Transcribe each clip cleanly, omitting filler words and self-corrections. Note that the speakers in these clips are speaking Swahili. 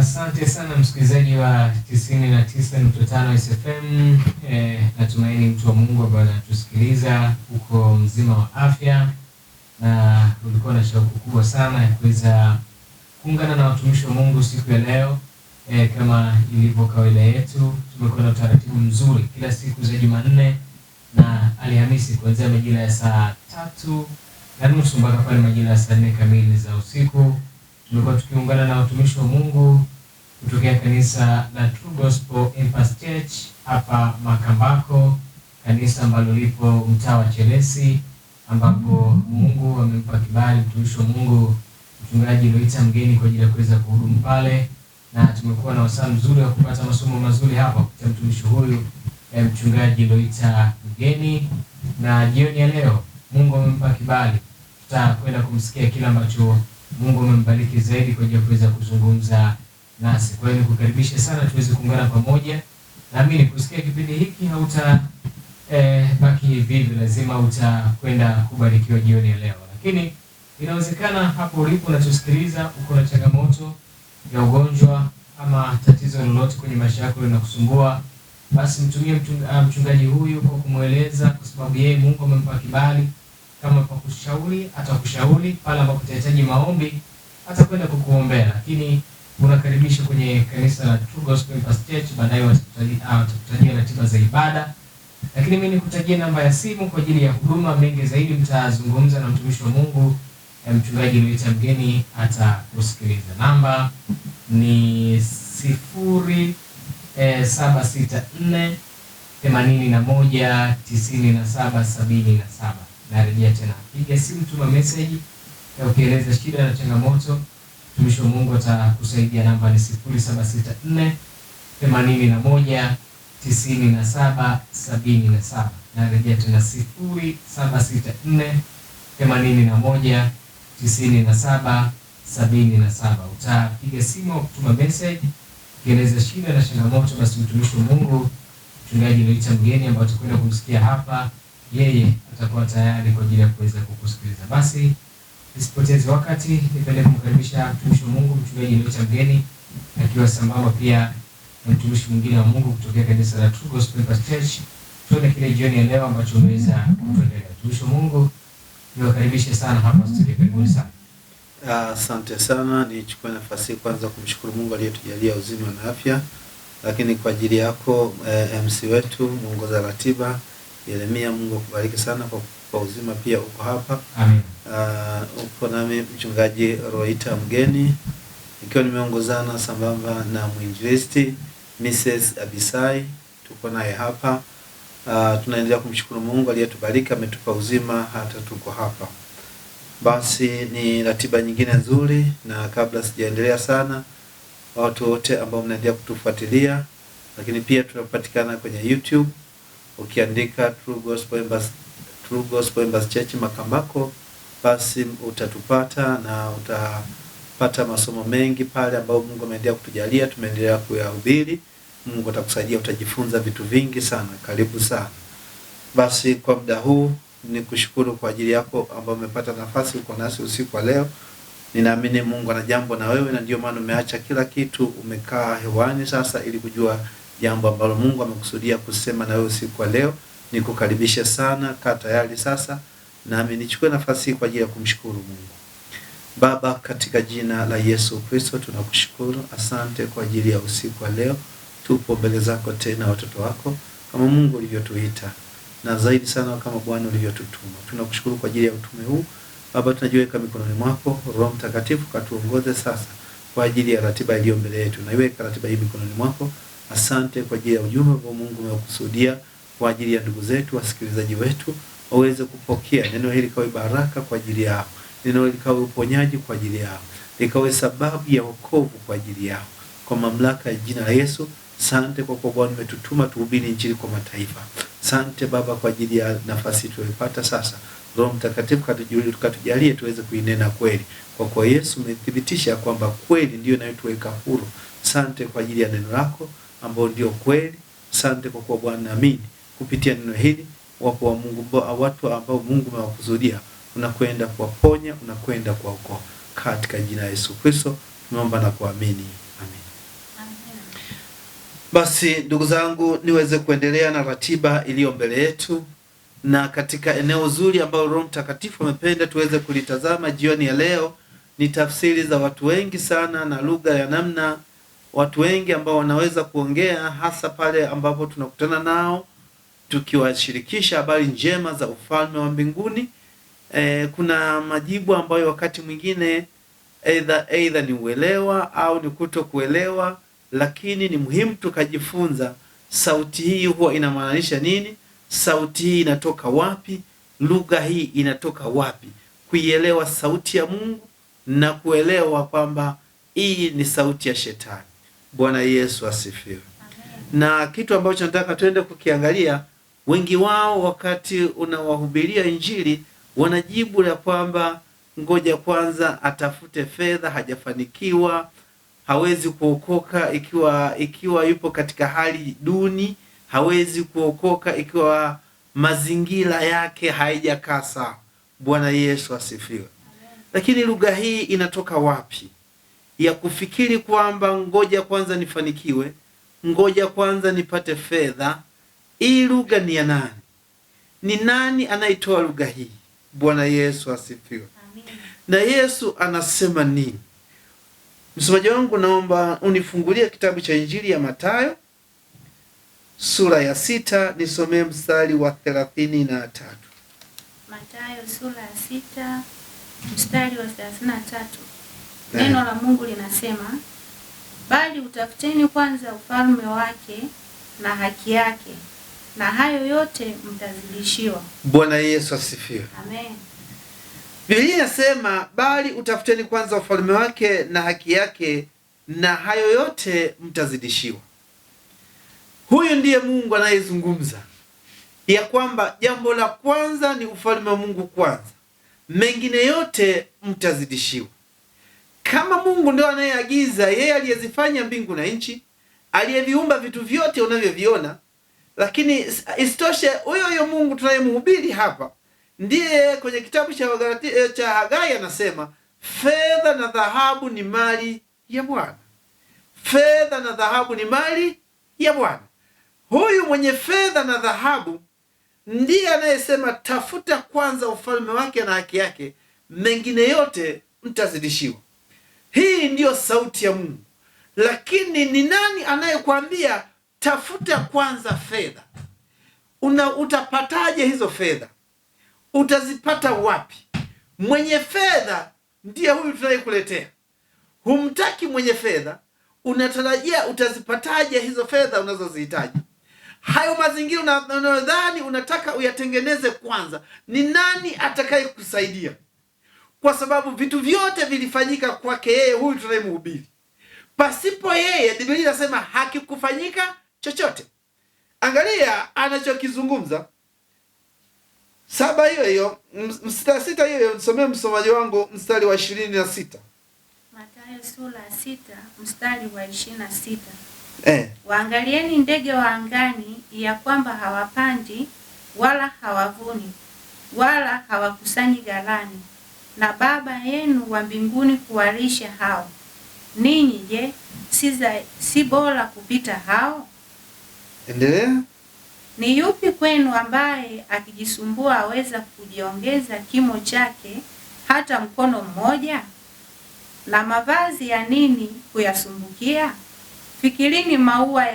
Asante sana msikilizaji wa 99.5 SFM. Natumaini mtu wa Mungu ambaye anatusikiliza uko mzima wa afya na ulikuwa na shauku kubwa sana ya kuweza kuungana na watumishi wa Mungu siku ya leo. Kama ilivyo kawaida yetu, tumekuwa na utaratibu mzuri kila siku za Jumanne na Alhamisi kuanzia majira ya saa 3:30 mpaka pale majira ya saa 4 kamili za usiku. Tumekuwa tukiungana na watumishi wa Mungu kutokea kanisa la True Gospel Embassy Church hapa Makambako, kanisa ambalo lipo mtaa wa Chelesi, ambapo Mungu amempa kibali mtumishi wa Mungu mchungaji Loita Mgeni kwa ajili ya kuweza kuhudumu pale, na tumekuwa na wasaa mzuri wa kupata masomo mazuri hapa kupitia mtumishi huyu mchungaji Loita Mgeni. Na jioni ya leo Mungu amempa kibali, tutakwenda kumsikia kila ambacho Mungu amembariki zaidi kwa ajili ya kuweza kuzungumza nasi. Kwa hiyo nikukaribisha sana tuweze kuungana pamoja. Naamini kusikia kipindi hiki hauta baki hivi, lazima utakwenda kubarikiwa jioni ya leo. Lakini inawezekana hapo ulipo unatusikiliza uko na changamoto ya ugonjwa ama tatizo lolote kwenye maisha yako linakusumbua, basi mtumie mchungaji huyu kwa kumueleza, kwa sababu yeye Mungu amempa kibali. Kama kwa kushauri atakushauri, pale ambapo utahitaji maombi atakwenda kukuombea. Lakini unakaribisha kwenye kanisa la True Gospel Embassy Church, baadaye watakutajia ratiba za ibada. Lakini mimi nikutajia namba ya simu kwa ajili ya huduma mengi zaidi. Mtazungumza na mtumishi wa Mungu mchungaji Loita Mgeni atakusikiliza. Namba ni 0764819777. Narejea tena, piga simu, tuma message ukieleza shida na changamoto, mtumishi wa Mungu atakusaidia. Namba ni 0764819777. Narejea tena 0764819777. Utapiga simu au kutuma message ukieleza shida na changamoto, basi mtumishi wa Mungu mchungaji Loita Mgeni ambaye tutakwenda kumsikia hapa, yeye atakuwa tayari kwa ajili ya kuweza kukusikiliza. Basi nisipoteze wakati, nipende kumkaribisha mtumishi wa Mungu mchungaji Loita Mgeni, akiwa sambamba pia na mtumishi mwingine wa Mungu kutokea kanisa la True Gospel Embassy Church. Tuone kile jioni ya leo ambacho umeweza kutuendelea. Mtumishi wa Mungu, niwakaribishe sana hapa studio. Karibuni sana. Asante sana. Nichukue nafasi kwanza kumshukuru Mungu aliyetujalia uzima na afya, lakini kwa ajili yako MC wetu muongoza ratiba Yeremia, Mungu akubariki sana kwa uzima pia uko hapa. Amen. Uko nami mchungaji Loita Mgeni, ikiwa nimeongozana sambamba na mwinjilisti Mrs. Abisai, tuko naye hapa. Tunaendelea kumshukuru Mungu aliyetubariki, ametupa uzima hata tuko hapa. Basi ni ratiba nyingine nzuri, na kabla sijaendelea sana, watu wote ambao mnaendelea kutufuatilia, lakini pia tunapatikana kwenye YouTube. Ukiandika True Gospel Embassy Church Makambako, basi utatupata na utapata masomo mengi pale ambayo Mungu ameendelea kutujalia, tumeendelea kuyahubiri. Mungu atakusaidia, utajifunza vitu vingi sana. Karibu sana. Basi kwa muda huu nikushukuru kwa ajili yako ambao umepata nafasi uko nasi usiku wa leo. Ninaamini Mungu ana jambo na wewe, na ndio maana umeacha kila kitu umekaa hewani sasa ili kujua jambo ambalo Mungu amekusudia kusema na wewe usiku wa leo. Nikukaribisha sana, kaa tayari sasa, nami nichukue nafasi kwa ajili ya kumshukuru Mungu. Baba, katika jina la Yesu Kristo tunakushukuru. Asante kwa ajili ya usiku wa leo. Tupo mbele zako tena watoto wako kama Mungu ulivyotuita, na zaidi sana kama Bwana ulivyotutuma. Tunakushukuru kwa ajili ya utume huu. Baba, tunajiweka mikononi mwako. Roho Mtakatifu katuongoze sasa kwa ajili ya ratiba iliyo mbele yetu. Naiweka ratiba hii mikononi mwako. Asante kwa ajili ya ujumbe ambao Mungu amekusudia kwa ajili ya ndugu zetu wasikilizaji wetu, waweze kupokea neno hili kawe baraka kwa ajili yao. Neno hili kawe uponyaji kwa ajili yao. Likawe sababu ya wokovu kwa ajili yao. Kwa mamlaka ya jina la Yesu, asante kwa kuwa Bwana umetutuma tuhubiri injili kwa mataifa. Asante Baba kwa ajili ya nafasi tuliyopata sasa. Roho Mtakatifu katujalie tuweze kuinena kweli. Kwa kuwa Yesu umethibitisha kwamba kweli ndio inayotuweka huru. Asante kwa ajili ya neno lako ambao ndio kweli. Asante kwa kuwa Bwana, naamini kupitia neno hili wapo wa Mungu, watu ambao Mungu amewakusudia, unakwenda kuwaponya, unakwenda kuwaokoa. Katika jina la Yesu Kristo tumeomba na kuamini. Amen. Basi ndugu zangu, niweze kuendelea na ratiba iliyo mbele yetu, na katika eneo zuri ambalo Roho Mtakatifu amependa tuweze kulitazama jioni ya leo ni tafsiri za watu wengi sana na lugha ya namna watu wengi ambao wanaweza kuongea, hasa pale ambapo tunakutana nao tukiwashirikisha habari njema za ufalme wa mbinguni. Kuna majibu ambayo wakati mwingine either ni uelewa au ni kutokuelewa, lakini ni muhimu tukajifunza sauti hii huwa inamaanisha nini, sauti hii inatoka wapi, lugha hii inatoka wapi, kuielewa sauti ya Mungu na kuelewa kwamba hii ni sauti ya shetani. Bwana Yesu asifiwe. Na kitu ambacho nataka tuende kukiangalia, wengi wao wakati unawahubiria Injili wanajibu la kwamba ngoja kwanza atafute fedha, hajafanikiwa, hawezi kuokoka ikiwa yupo katika hali duni, hawezi kuokoka ikiwa mazingira yake haijakaa sawa. Bwana Yesu asifiwe. Lakini lugha hii inatoka wapi ya kufikiri kwamba ngoja kwanza nifanikiwe, ngoja kwanza nipate fedha? Hii lugha ni ya nani? Ni nani anaitoa lugha hii? Bwana Yesu asifiwe. Na Yesu anasema nini? Msomaji wangu, naomba unifungulie kitabu cha Injili ya Mathayo sura ya 6, nisomee mstari wa 33. Mathayo sura ya 6 mstari wa 33. Neno la Mungu linasema, bali utafuteni kwanza ufalme wake na haki yake, na hayo yote mtazidishiwa. Bwana Yesu asifiwe. Amen. Biblia inasema bali utafuteni kwanza ufalme wake na haki yake, na hayo yote mtazidishiwa. Huyu ndiye Mungu anayezungumza ya kwamba jambo la kwanza ni ufalme wa Mungu kwanza, mengine yote mtazidishiwa. Kama Mungu ndio anayeagiza, yeye aliyezifanya mbingu na nchi, aliyeviumba vitu vyote unavyoviona, lakini isitoshe huyo Mungu tunayemhubiri hapa ndiye kwenye kitabu cha Hagai anasema fedha na dhahabu ni mali ya Bwana. Fedha na dhahabu ni mali ya Bwana. Huyu mwenye fedha na dhahabu ndiye anayesema tafuta kwanza ufalme wake na haki yake, mengine yote mtazidishiwa. Hii ndiyo sauti ya Mungu. Lakini ni nani anayekwambia tafuta kwanza fedha? Utapataje hizo fedha? Utazipata wapi? Mwenye fedha ndiye huyu tunayekuletea. Humtaki mwenye fedha, unatarajia utazipataje hizo fedha unazozihitaji? Hayo mazingira unadhani unataka uyatengeneze kwanza, ni nani atakaye kusaidia? Kwa sababu vitu vyote vilifanyika kwake yeye huyu tunayemhubiri. Pasipo yeye, Biblia inasema hakikufanyika chochote. Angalia anachokizungumza. 7 hiyo mstari 6 hiyo, nisomee msomaji wangu mstari wa 26. Mathayo sura ya 6 mstari wa 26. Waangalieni ndege wa angani, ya kwamba hawapandi wala hawavuni wala hawakusanyi ghalani, na Baba yenu wa mbinguni huwalisha hao. Ninyi je, si bora kupita hao? Endelea. Ni yupi kwenu ambaye akijisumbua aweza kujiongeza kimo chake hata mkono mmoja? Na mavazi ya nini kuyasumbukia? Fikirini maua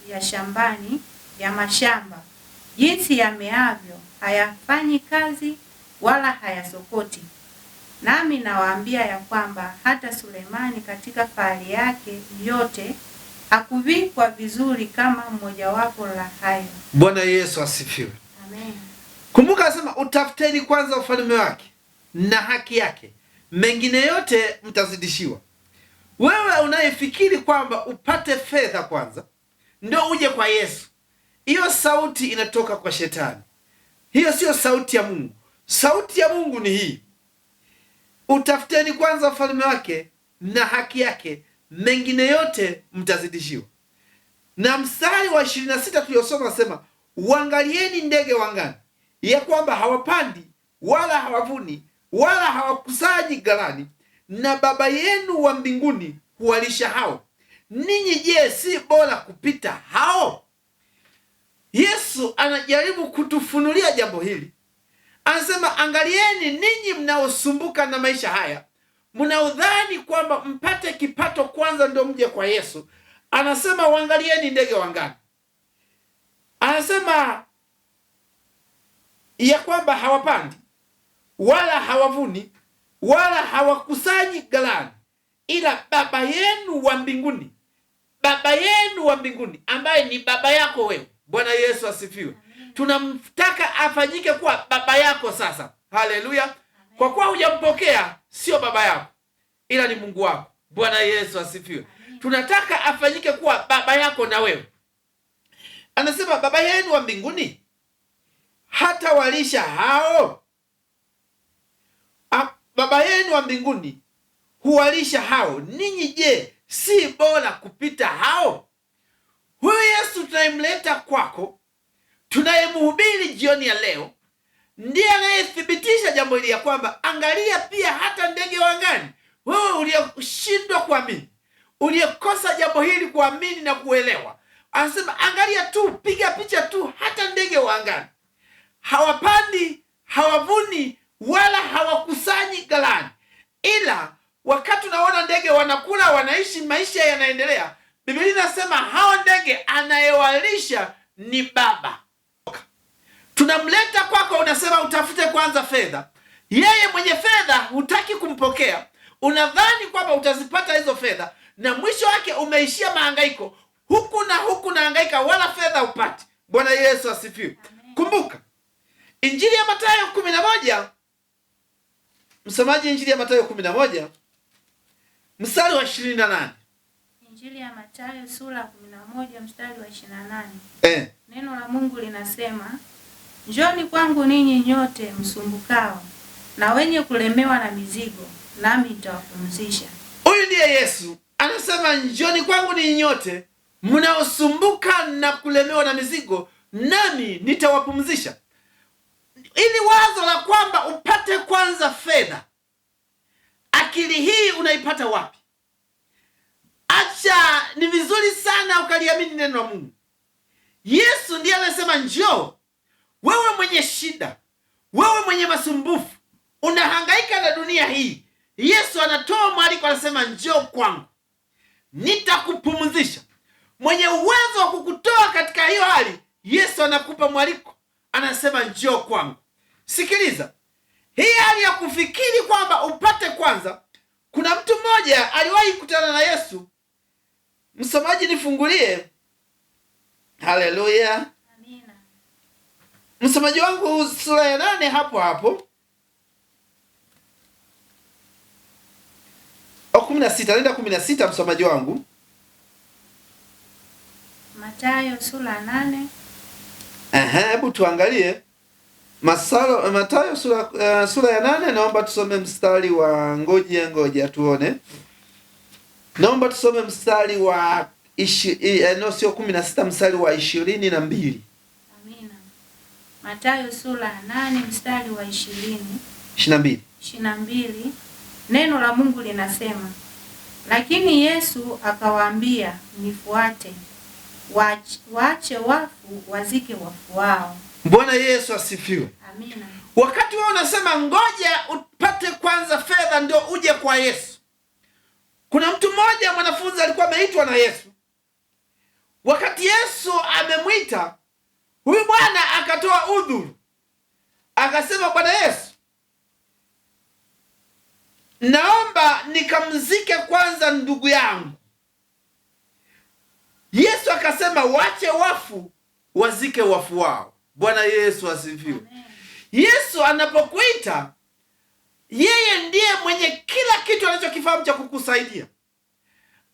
ya shambani, ya mashamba, jinsi yameavyo, hayafanyi kazi wala hayasokoti. Nami nawaambia ya kwamba hata Sulemani katika fahari yake yote hakuvikwa vizuri kama mmojawapo la hayo. Bwana Yesu asifiwe. Amen. Kumbuka anasema utafuteni kwanza ufalme wake na haki yake, mengine yote mtazidishiwa. Wewe unayefikiri kwamba upate fedha kwanza ndio uje kwa Yesu, hiyo sauti inatoka kwa shetani. Hiyo sio sauti ya Mungu. Sauti ya Mungu ni hii: utafuteni kwanza ufalme wake na haki yake, mengine yote mtazidishiwa. Na mstari wa 26 tuliosoma nasema uangalieni ndege wa angani, ya kwamba hawapandi wala hawavuni wala hawakusanyi ghalani, na Baba yenu wa mbinguni huwalisha hao. ninyi je, si bora kupita hao? Yesu anajaribu kutufunulia jambo hili. Anasema, angalieni ninyi mnaosumbuka na maisha haya, mnaodhani kwamba mpate kipato kwanza ndio mje kwa Yesu. Anasema waangalieni ndege wa angani. Anasema ya kwamba hawapandi wala hawavuni wala hawakusanyi ghalani, ila Baba yenu wa mbinguni, Baba yenu wa mbinguni ambaye ni baba yako wewe. Bwana Yesu asifiwe. Tunamtaka afanyike kuwa baba yako sasa. Haleluya. Kwa kuwa hujampokea, sio baba yako ila ni Mungu wako. Bwana Yesu asifiwe. Tunataka afanyike kuwa baba yako na wewe. Anasema Baba yenu wa mbinguni hata walisha hao. Baba yenu wa mbinguni huwalisha hao. Ninyi je, si bora kupita hao? Huyu Yesu tunayemleta kwako, tunayemhubiri jioni ya leo, ndiye anayethibitisha jambo hili ya kwamba angalia pia hata ndege wa angani. Wewe uliyeshindwa kuamini, uliyekosa jambo hili kuamini na kuelewa, anasema angalia tu, piga picha tu, hata ndege wa angani hawapandi, hawavuni wala hawakusanyi ghalani, ila wakati unaona ndege wanakula, wanaishi, maisha yanaendelea, Biblia inasema hao ndege anayewalisha ni Baba. Tunamleta kwako, unasema utafute kwanza fedha. Yeye mwenye fedha hutaki kumpokea, unadhani kwamba utazipata hizo fedha, na mwisho wake umeishia mahangaiko, huku na huku na hangaika, wala fedha upati. Bwana Yesu asifiwe. Kumbuka Injili ya Mathayo 11, msomaji, Injili ya Mathayo 11 mstari wa 28. Injili ya Mathayo sura 11 mstari wa 28. Neno la Mungu linasema, njoni kwangu ninyi nyote msumbukao na wenye kulemewa na mizigo, nami nitawapumzisha. Huyu ndiye Yesu anasema, njoni kwangu ninyi nyote mnaosumbuka na kulemewa na mizigo, nami nitawapumzisha. Ili wazo la kwamba upate kwanza fedha, akili hii unaipata wapi? Acha, ni vizuri sana ukaliamini neno la Mungu. Yesu ndiye anasema njoo. Wewe mwenye shida, wewe mwenye masumbufu, unahangaika na dunia hii, Yesu anatoa mwaliko, anasema njoo kwangu, nitakupumzisha. Mwenye uwezo wa kukutoa katika hiyo hali, Yesu anakupa mwaliko, anasema njoo kwangu. Sikiliza, hii hali ya kufikiri kwamba upate kwanza, kuna mtu mmoja aliwahi kukutana na Yesu. Msomaji nifungulie. Haleluya. Amina. Msomaji wangu sura ya 8 hapo hapo. 16, nenda 16 msomaji wangu. Mathayo sura 8. Hebu tuangalie. Mathayo sura ya 8, naomba tusome mstari wa ngoja tuone. Naomba tusome mstari wa sio 16, mstari wa 22. Amina. Mathayo sura 8 mstari wa 22. Neno la Mungu linasema, lakini Yesu akawaambia, nifuate, waache wafu wazike wafu wao. Bwana Yesu asifiwe. Amina. Wakati wewe unasema ngoja upate kwanza fedha ndio uje kwa Yesu, kuna mtu mmoja mwanafunzi alikuwa ameitwa na Yesu. Wakati Yesu amemwita, huyu bwana akatoa udhuru, akasema, Bwana Yesu, naomba nikamzike kwanza ndugu yangu. Yesu akasema, wache wafu wazike wafu wao. Bwana Yesu asifiwe. Yesu anapokuita, yeye ndiye mwenye kila kitu anachokifahamu cha kukusaidia.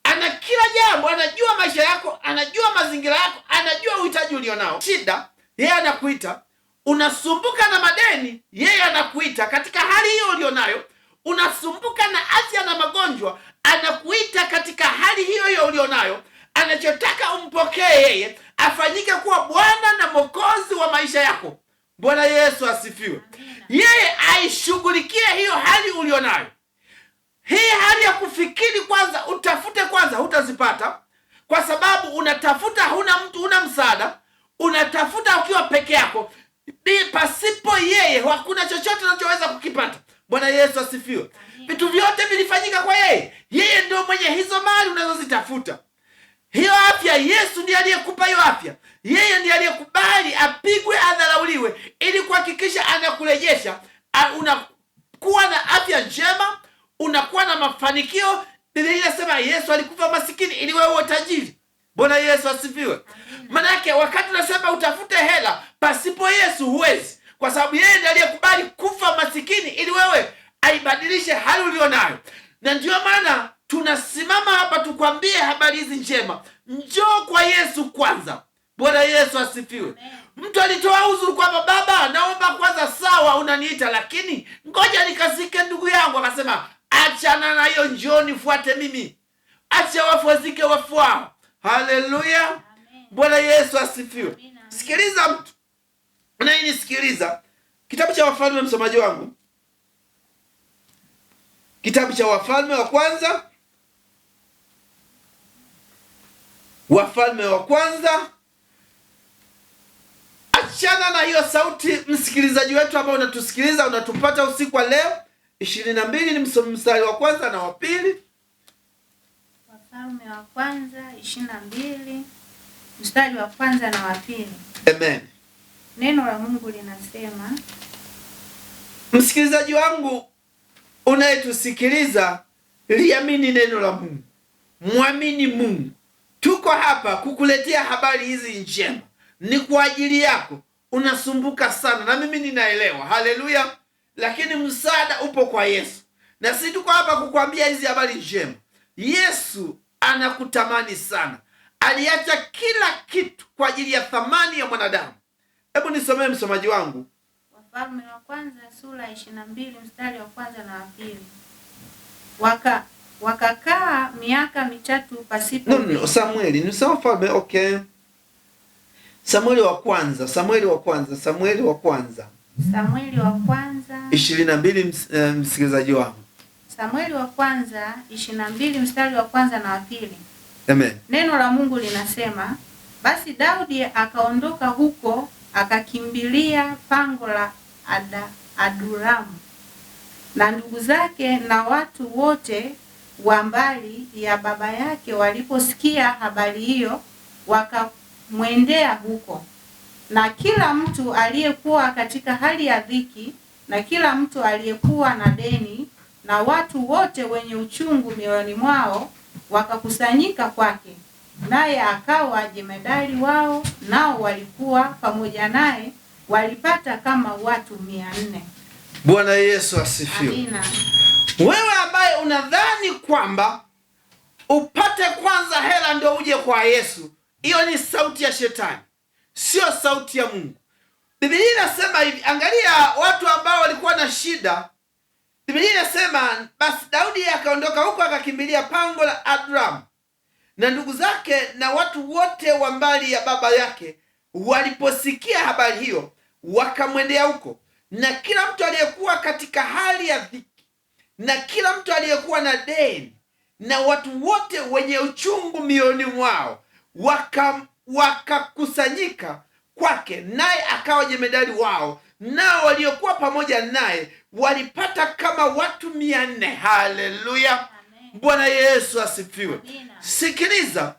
Ana kila jambo, anajua maisha yako, anajua mazingira yako, anajua uhitaji ulionao. Shida, yeye anakuita. Unasumbuka na madeni, yeye anakuita katika hali hiyo ulionayo. Unasumbuka na afya na magonjwa, anakuita katika hali hiyo hiyo ulionayo. Anachotaka umpokee yeye, afanyike kuwa Bwana na Mwokozi wa maisha yako. Bwana Yesu asifiwe. Yeye aishughulikie hiyo hali ulionayo. Hii hali ya kufikiri kwanza, utafute kwanza, hutazipata. kwa sababu unatafuta, huna mtu, huna msaada, unatafuta ukiwa peke yako. Pasipo yeye hakuna chochote unachoweza kukipata. Bwana Yesu asifiwe. Vitu vyote vilifanyika kwa yeye. Yeye ndio mwenye hizo mali unazozitafuta. Hiyo afya, Yesu ndiye aliyekupa hiyo afya. Yeye ndiye aliyekubali apigwe, adharauliwe, ili kuhakikisha anakurejesha. Unakuwa na afya njema, unakuwa na mafanikio. Biblia inasema Yesu alikufa masikini ili wewe uwe tajiri. Bwana Yesu asifiwe. Maana yake wakati unasema utafute hela, pasipo Yesu huwezi, kwa sababu yeye ndiye aliyekubali kufa masikini ili wewe aibadilishe hali ulionayo. Na ndio maana tunasimama hapa tukwambie habari hizi njema. Njoo kwa Yesu kwanza. Bwana Yesu asifiwe. Mtu alitoa uzuri kwamba baba, naomba kwanza, sawa unaniita, lakini ngoja nikazike ndugu yangu. Akasema achana na hiyo, njoo nifuate mimi. Acha wafu wazike wafu wao. Haleluya. Bwana Yesu asifiwe. Sikiliza mtu unayenisikiliza, kitabu cha Wafalme, msomaji wangu, kitabu cha Wafalme wa kwanza, Wafalme wa kwanza. Achana na hiyo sauti, msikilizaji wetu ambao unatusikiliza, unatupata usiku wa leo. 22 ni mstari wa kwanza na wa pili. Wafalme wa kwanza 22 mstari wa kwanza na wa pili. Amen. Neno la Mungu linasema, msikilizaji wangu unayetusikiliza, liamini neno la Mungu, muamini Mungu. Tuko hapa kukuletea habari hizi njema, ni kwa ajili yako. Unasumbuka sana, na mimi ninaelewa. Haleluya. Lakini msaada upo kwa Yesu, na sisi tuko hapa kukwambia hizi habari njema. Yesu anakutamani sana, aliacha kila kitu kwa ajili ya thamani ya mwanadamu. Hebu nisomee msomaji wangu, Wafalme wa kwanza sura 22 mstari wa kwanza na wa pili. Wakakaa miaka mitatu pasipo Samueli, ni Wafalme, okay. Samueli wa kwanza 22, msikilizaji wangu. Samueli wa kwanza 22 mstari wa kwanza na wa pili. Amen. Neno la Mungu linasema, basi Daudi akaondoka huko, akakimbilia pango la Adulamu, na ndugu zake na watu wote wa mbali ya baba yake waliposikia habari hiyo, wakamwendea huko. Na kila mtu aliyekuwa katika hali ya dhiki, na kila mtu aliyekuwa na deni, na watu wote wenye uchungu mioyoni mwao wakakusanyika kwake, naye akawa jemedari wao, nao walikuwa pamoja naye walipata kama watu 400. Bwana Yesu asifiwe. Amina. Wewe ambaye unadhani kwamba upate kwanza hela ndio uje kwa Yesu, hiyo ni sauti ya shetani, sio sauti ya Mungu. Biblia inasema hivi, angalia watu ambao walikuwa na shida. Biblia inasema basi Daudi akaondoka huko, akakimbilia pango la Adulamu, na ndugu zake na watu wote wa mbali ya baba yake waliposikia habari hiyo, wakamwendea huko. Na kila mtu aliyekuwa katika hali ya dhiki, na kila mtu aliyekuwa na deni, na watu wote wenye uchungu mioyoni mwao wakakusanyika kwake, naye akawa jemedari wao, nao waliokuwa pamoja naye walipata kama watu 400. Haleluya. Bwana Yesu asifiwe. Sikiliza,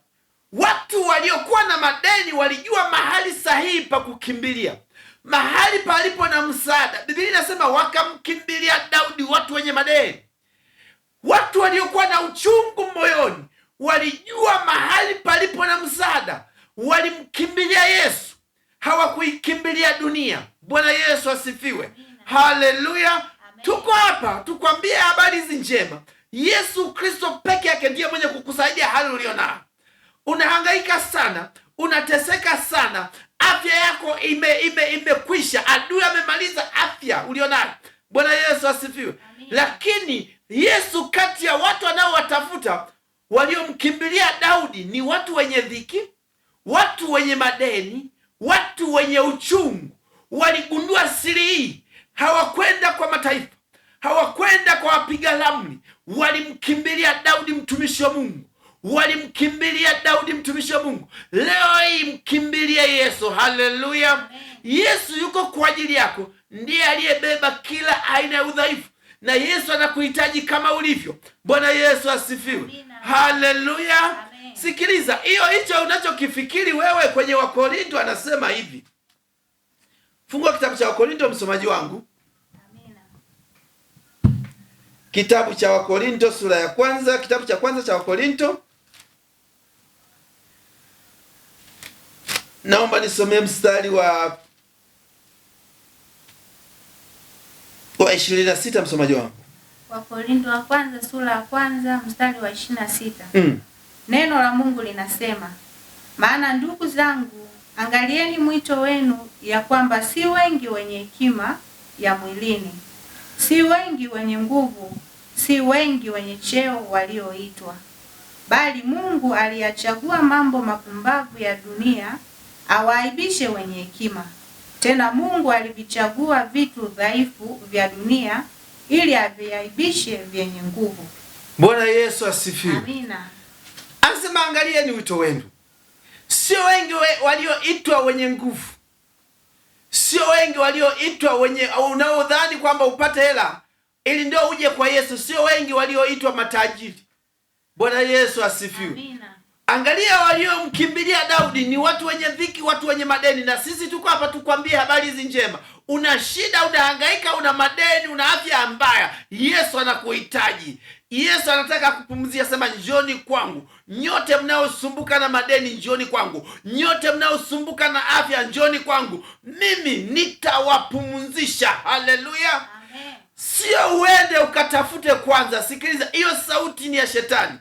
watu waliokuwa na madeni walijua mahali sahihi pa kukimbilia, mahali palipo na msaada. Biblia inasema wakamkimbilia Daudi watu wenye madeni. Watu waliokuwa na uchungu moyoni walijua mahali palipo na msaada, walimkimbilia Yesu, hawakuikimbilia dunia. Bwana Yesu asifiwe. Haleluya. Tuko hapa tukwambie habari hizi njema. Yesu Kristo peke yake ndiye mwenye kukusaidia hali ulionayo. Unahangaika sana, unateseka sana, afya yako imekwisha, adui amemaliza afya ulionayo. Bwana Yesu asifiwe. Lakini Yesu, kati ya watu wanaowatafuta, waliomkimbilia Daudi ni watu wenye dhiki, watu wenye madeni, watu wenye uchungu. Waligundua siri hii, hawakwenda kwa mataifa, hawakwenda kwa wapiga ramli, walimkimbilia Daudi mtumishi wa Mungu, walimkimbilia Daudi mtumishi wa Mungu. Leo hii mkimbilie Yesu. Haleluya! Yesu yuko kwa ajili yako, ndiye aliyebeba kila aina ya udhaifu, na Yesu anakuhitaji kama ulivyo. Bwana Yesu asifiwe. Haleluya! Sikiliza, hicho unachokifikiri wewe kwenye Wakorinto anasema hivi. Fungua kitabu cha Wakorinto msomaji wangu. Amina. Kitabu cha Wakorinto sura ya kwanza, kitabu cha kwanza cha Wakorinto. Naomba nisomee mstari wa 26 msomaji wangu. Wakorinto wa kwanza sura ya kwanza mstari wa 26. Neno la Mungu linasema, maana ndugu zangu, angalieni mwito wenu, ya kwamba si wengi wenye hekima ya mwilini, si wengi wenye nguvu, si wengi wenye cheo walioitwa, bali Mungu aliyachagua mambo mapumbavu ya dunia awaaibishe wenye hekima. Tena Mungu alivichagua vitu dhaifu vya dunia ili aviaibishe vyenye nguvu. Bwana Yesu asifiwe. Amina. Anasema angalieni wito wenu. Sio wengi walioitwa wenye nguvu, sio wengi walioitwa wenye unaodhani kwamba upate hela ili ndio uje kwa Yesu. Sio wengi walioitwa matajiri. Bwana Yesu asifiwe. Amina. Angalia waliomkimbilia Daudi ni watu wenye dhiki, watu wenye madeni. Na sisi tuko hapa tukwambie habari hizi njema. Una shida, unahangaika, una madeni, una afya mbaya, Yesu anakuhitaji. Yesu anataka kupumzia. Sema, njoni kwangu nyote mnaosumbuka na madeni, njoni kwangu nyote mnaosumbuka na afya, njoni kwangu, mimi nitawapumzisha. Haleluya. Amen. Sio uende ukatafute kwanza. Sikiliza, hiyo sauti ni ya shetani.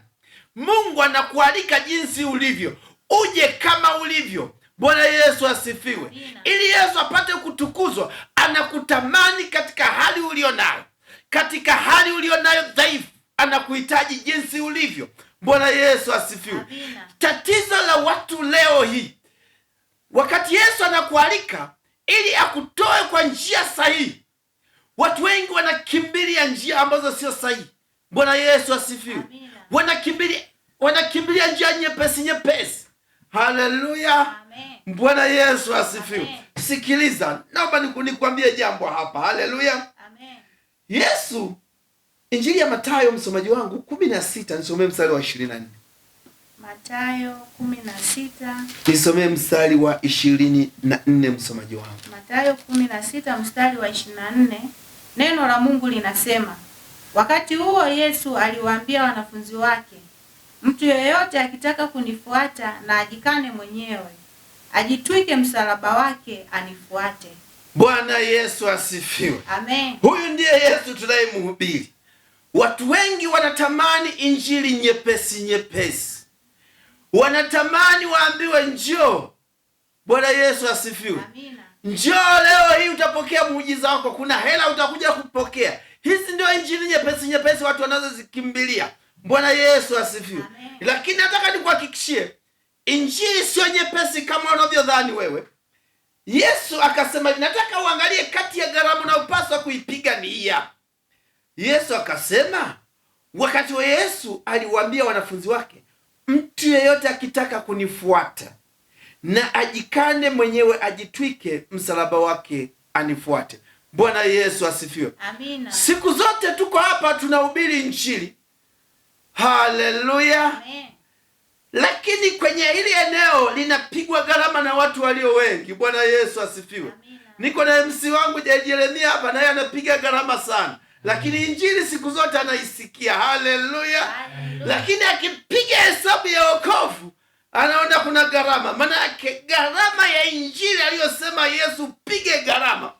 Mungu anakualika jinsi ulivyo, uje kama ulivyo. Bwana Yesu asifiwe. Ili Yesu apate kutukuzwa, anakutamani katika hali ulionayo, katika hali ulionayo dhaifu, anakuhitaji jinsi ulivyo. Bwana Yesu asifiwe. Tatizo la watu leo hii, wakati Yesu anakualika ili akutoe kwa njia sahihi, watu wengi wanakimbilia njia ambazo sio sahihi. Bwana Yesu asifiwe. Wanakimbilia njia nyepesi. Haleluya. Bwana Yesu asifiwe. Sikiliza, naomba nikwambie jambo hapa. Haleluya. Yesu, Injili ya Mathayo msomaji wangu 16, nisomee mstari wa 24. Mathayo 16. Nisomee mstari wa 24 msomaji wangu. Mathayo 16 mstari wa 24. Neno la Mungu linasema, wakati huo Yesu aliwaambia wanafunzi wake, mtu yeyote akitaka kunifuata na ajikane mwenyewe, ajitwike msalaba wake anifuate. Bwana Yesu asifiwe. Amen. Huyu ndiye Yesu tunayemhubiri. Watu wengi wanatamani injili nyepesi. Wanatamani waambiwe njoo. Bwana Yesu asifiwe. Amina. Njoo leo hii utapokea muujiza wako. Kuna hela utakuja kupokea. Hizi ndio injili nyepesi watu wanazozikimbilia. Bwana Yesu asifiwe. Lakini nataka nikuhakikishie, injili sio nyepesi kama unavyodhani wewe. Yesu akasema, nataka uangalie kati ya gharama na upaswa kuipiga ni hii. Yesu akasema, wakati wa Yesu aliwaambia wanafunzi wake, mtu yeyote akitaka kunifuata na ajikane mwenyewe, ajitwike msalaba wake anifuate. Bwana Yesu asifiwe. Amina. Siku zote tuko hapa tunahubiri injili. Haleluya. Amen. Lakini kwenye hili eneo linapigwa gharama na watu walio wengi. Bwana Yesu asifiwe. Amina. Niko na MC wangu Jeremia hapa, naye anapiga gharama sana. Lakini injili siku zote anaisikia. Haleluya. Lakini akipiga hesabu ya wokovu, anaona kuna gharama. Maana yake gharama ya injili aliyosema Yesu pige gharama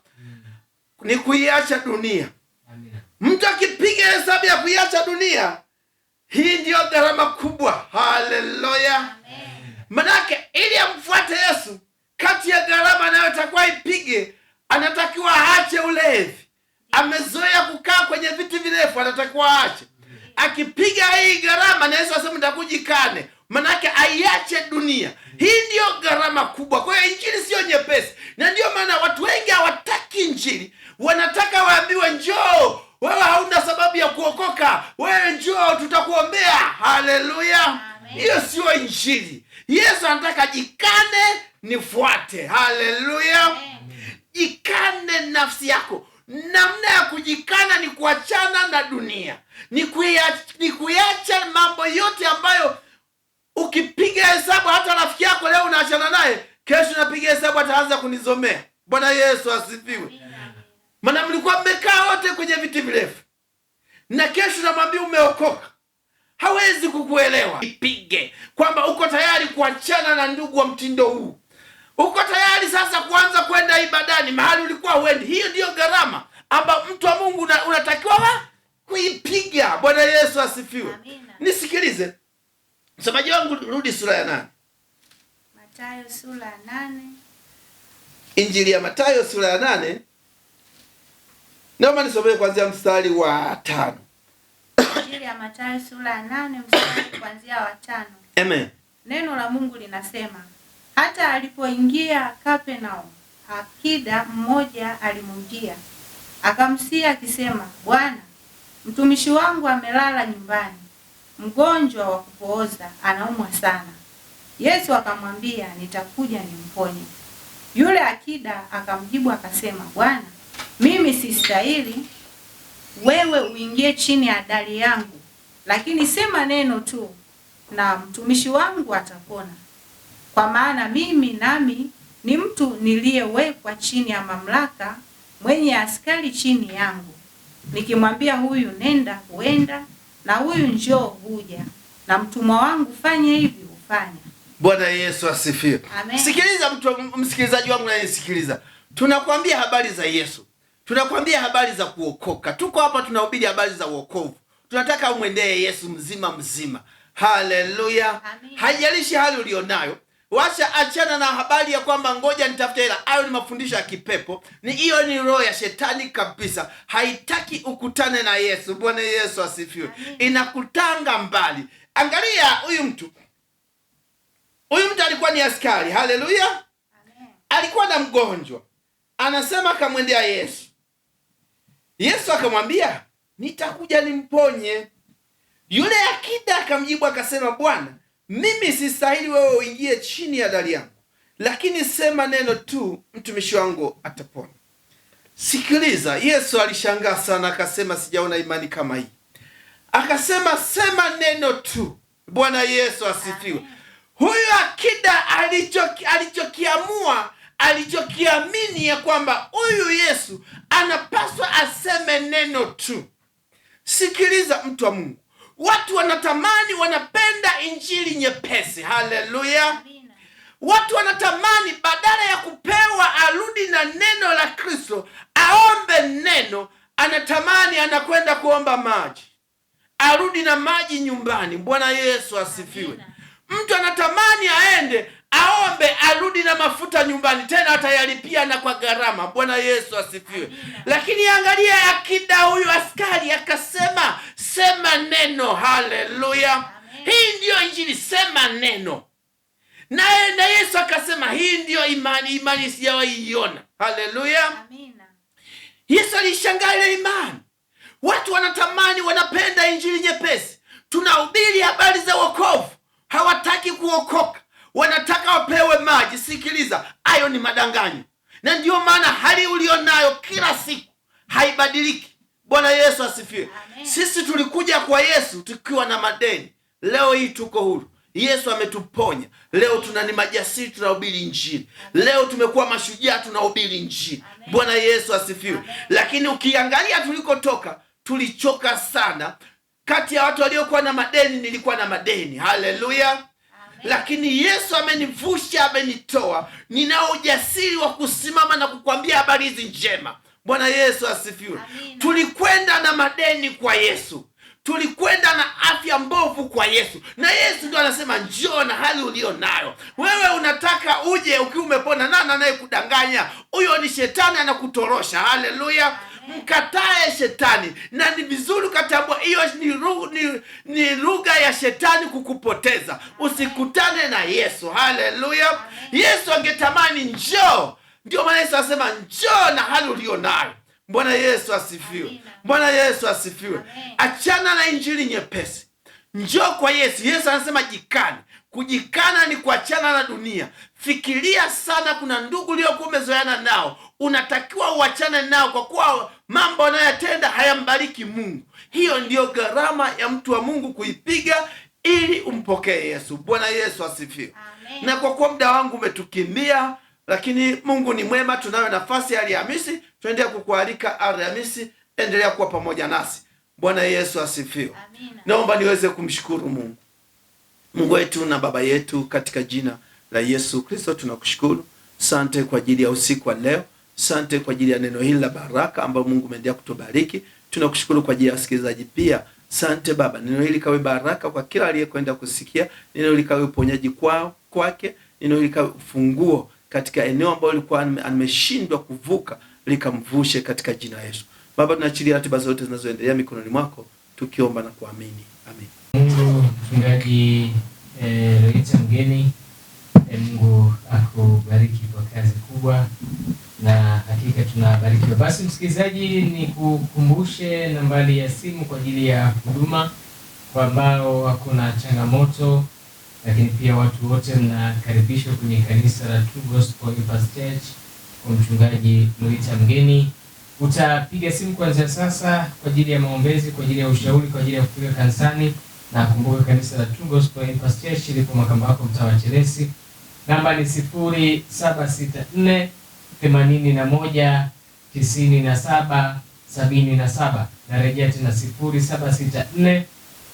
ni kuiacha dunia. Amina. Mtu akipiga hesabu ya kuiacha dunia, hii ndiyo gharama kubwa. Haleluya. Manake ili amfuate Yesu, kati ya gharama anayotakiwa ipige, anatakiwa aache ulevi. Amezoea kukaa kwenye viti virefu, anatakiwa aache. Akipiga hii gharama, na Yesu asema nitakujikane, manake aiache dunia. Hii ndiyo gharama kubwa. Kwa hiyo injili sio nyepesi. Na ndiyo maana watu wengi hawataki injili. Wanataka waambiwe njoo, wewe hauna sababu ya kuokoka, wewe njoo tutakuombea. Haleluya. Hiyo sio injili. Yesu anataka jikane, nifuate. Haleluya. Jikane nafsi yako. Namna ya kujikana ni kuachana na dunia, ni kuacha mambo yote ambayo ukipiga hesabu, hata rafiki yako leo unaachana naye, kesho unapiga hesabu ataanza kunizomea. Bwana Yesu asifiwe. Maana mlikuwa mmekaa wote kwenye viti virefu, na kesho namwambia umeokoka, hawezi kukuelewa. Ipige kwamba uko tayari kuachana na ndugu wa mtindo huu. Uko tayari sasa kuanza kwenda ibadani mahali ulikuwa uendi. Hiyo ndio gharama ambayo mtu wa Mungu unatakiwa kuipiga. Bwana Yesu asifiwe. Nisikilize. Msomaji wangu, rudi sura ya 8. Mathayo sura ya 8. Injili ya Mathayo sura ya 8. Naomba nisomee kuanzia mstari wa 5. Injili ya Mathayo sura ya 8 mstari kuanzia wa 5. Amen. Neno la Mungu linasema, hata alipoingia Kapernaum, akida mmoja alimjia, akamsia akisema, Bwana, mtumishi wangu amelala nyumbani, mgonjwa wa kupooza, anaumwa sana. Yesu akamwambia, nitakuja nimponye. Yule akida akamjibu akasema, Bwana, mimi sistahili wewe uingie chini ya dari yangu, lakini sema neno tu na mtumishi wangu atapona. Kwa maana mimi nami ni mtu niliyewekwa chini ya mamlaka, mwenye askari chini yangu. Nikimwambia huyu nenda, huenda, na huyu njoo, huja, na mtumwa wangu fanye hivi, hufanya. Bwana Yesu asifiwe. Sikiliza msikilizaji wangu unanisikiliza. Tunakwambia habari za Yesu. Tunakwambia habari za kuokoka. Tuko hapa tunahubiri habari za wokovu. Tunataka umwendee Yesu mzima mzima. Haleluya. Haijalishi hali ulionayo. Wacha achana na habari ya kwamba ngoja nitafute hela. Hayo ni mafundisho ya kipepo. Hiyo ni roho ya shetani kabisa. Haitaki ukutane na Yesu. Bwana Yesu asifiwe. Inakutanga mbali. Angalia huyu mtu. Huyu mtu alikuwa ni askari. Haleluya. Alikuwa na mgonjwa. Anasema akamwendea Yesu. Yesu akamwambia, nitakuja nimponye. Yule akida akamjibu akasema, Bwana, mimi sistahili wewe uingie chini ya dari yangu, lakini sema neno tu, mtumishi wangu atapona. Sikiliza, Yesu alishangaa sana, akasema sijaona imani kama hii. Akasema sema neno tu. Bwana Yesu asifiwe. Huyu akida alichokiamini ya kwamba huyu Yesu anapaswa aseme neno tu. Sikiliza mtu wa Mungu. Watu wanatamani, wanapenda injili nyepesi. Haleluya. Watu wanatamani badala ya kupewa arudi na neno la Kristo, aombe neno, anatamani anakwenda kuomba maji. Arudi na maji nyumbani. Bwana Yesu asifiwe. Mtu anatamani aende aombe arudi na mafuta nyumbani, tena atayalipia na kwa gharama. Bwana Yesu asifiwe. Lakini angalia akida huyu askari akasema sema neno. Haleluya. Hii ndiyo injili, sema neno. Na Yesu akasema hii ndiyo imani sijawahi iona. Haleluya. Amina. Yesu alishangaa ile imani. Watu wanatamani, wanapenda injili nyepesi. Tunahubiri habari za wokovu, hawataki kuokoka, wanataka wapewe maji. Sikiliza, hayo ni madanganyo. Na ndio maana hali ulionayo kila siku haibadiliki. Bwana Yesu asifiwe. Sisi tulikuja kwa Yesu tukiwa na madeni. Leo hii tuko huru. Yesu ametuponya. Leo tunani majasiri, tunahubiri injili. Leo tumekuwa mashujaa, tunahubiri injili. Bwana Yesu asifiwe. Lakini ukiangalia tulikotoka, tulichoka sana. Kati ya watu waliokuwa na madeni, nilikuwa na madeni. Haleluya. Lakini Yesu amenivusha, amenitoa. Ninao ujasiri wa kusimama na kukwambia habari hizi njema. Bwana Yesu asifiwe. Tulikwenda na madeni kwa Yesu. Tulikwenda na afya mbovu kwa Yesu. Na Yesu ndio anasema njoo na hali ulio nayo. Wewe unataka uje ukiwa umepona. Nani anayekudanganya? Huyo ni shetani, anakutorosha. Haleluya. Mkatae shetani. Na ni vizuri ukatambua hiyo ni lugha ya shetani kukupoteza. Usikutane na Yesu. Haleluya. Yesu angetamani njoo. Ndio maana Yesu anasema njoo na hali ulio nayo. Bwana Yesu asifiwe. Bwana Yesu asifiwe. Achana na injili nyepesi. Njoo kwa Yesu. Yesu anasema jikane. Kujikana ni kuachana na dunia. Fikiria sana, kuna ndugu uliokuwa umezoeana nao, unatakiwa uachane nao kwa kuwa mambo anayoyatenda hayambariki Mungu. Hiyo ndiyo gharama ya mtu wa Mungu kuipiga ili umpokee Yesu. Bwana Yesu asifiwe. Na kwa kuwa muda wangu umetukimbia, lakini Mungu ni mwema, tunayo nafasi ya Alhamisi. Tuendelea kukualika Alhamisi, endelea kuwa pamoja nasi. Bwana Yesu asifiwe. Naomba niweze kumshukuru Mungu. Mungu wetu na Baba yetu, katika jina la Yesu Kristo tunakushukuru. Sante kwa ajili ya usiku wa leo. Sante kwa ajili ya neno hili la baraka ambalo Mungu umeendelea kutubariki. Tunakushukuru kwa ajili ya wasikilizaji pia. Sante Baba, neno hili kawe baraka kwa kila aliyekwenda kusikia. Neno hili kawe uponyaji kwake. Neno hili kawe ufunguo katika eneo ambalo alikuwa ameshindwa kuvuka, likamvushe katika jina la Yesu. Baba, tunaachilia ratiba zote zinazoendelea mikononi mwako, tukiomba na kuamini. Amen. Mungu mchungaji Roita Mgeni, Mungu akubariki kwa kazi kubwa, na hakika tunabarikiwa. Basi msikilizaji, ni kukumbushe nambari ya simu kwa ajili ya huduma kwa ambao hakuna changamoto, lakini pia watu wote mnakaribishwa kwenye kanisa la True Gospel Impact Church kwa mchungaji Roita Mgeni. Utapiga simu kuanzia sasa kwa ajili ya maombezi, kwa ajili ya ushauri, kwa ajili ya kufika kanisani. Na kumbuka kanisa la True Gospel Impact Church lipo Makambako, mtaa wa Chelesi. Namba ni 0764 81 97 77. Narejea tena 0764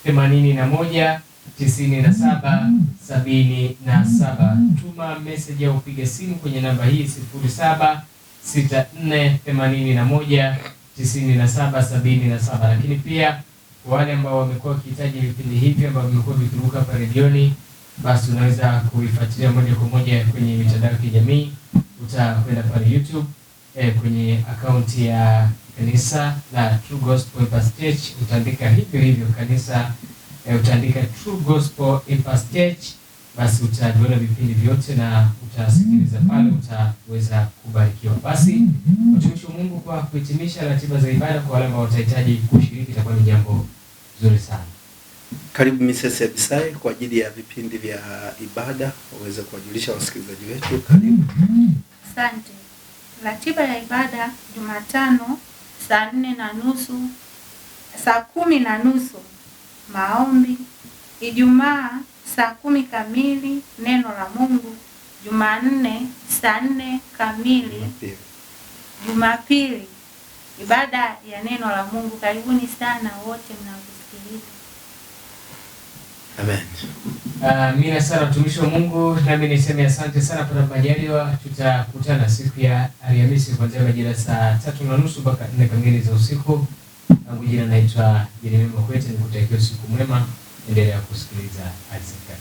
81 97 77. Tuma message au upige simu kwenye namba hii 0764 81 97 77. Lakini pia kwa wale ambao wamekuwa wakihitaji vipindi hivi ambavyo vimekuwa vikiruka hapa redioni, basi unaweza kuifuatilia moja kwa moja kwenye mitandao ya kijamii. Utakwenda pale YouTube kwenye akaunti ya kanisa la True Gospel Impact Church, utaandika hivyo kanisa, utaandika True Gospel Impact Church, basi utaviona vipindi vyote na utasikiliza pale, utaweza kubarikiwa. Basi mtumishi wa Mungu, kwa kuhitimisha ratiba za ibada kwa wale ambao watahitaji kushiriki, itakuwa ni jambo zuri sana. Karibu Mrs. Abisai kwa ajili ya vipindi vya ibada, waweze kuwajulisha wasikilizaji wetu. Karibu. Asante. Ratiba ya ibada: Jumatano saa 4:30, saa 10:30 maombi. Ijumaa saa 10 kamili neno la Mungu. Jumanne saa 4 kamili. Jumapili ibada ya neno la Mungu. Karibuni sana wote mnaosikiliza. Amen. Amina sana mtumishi wa Mungu, nami niseme asante sana. Kwa majaliwa tutakutana siku ya Alhamisi kuanzia majira saa 3:30 mpaka 4 kamili za usiku. Langu jina naitwa Jeremia Makwete, nikutakia usiku mwema. Endelea kusikiliza Isaac.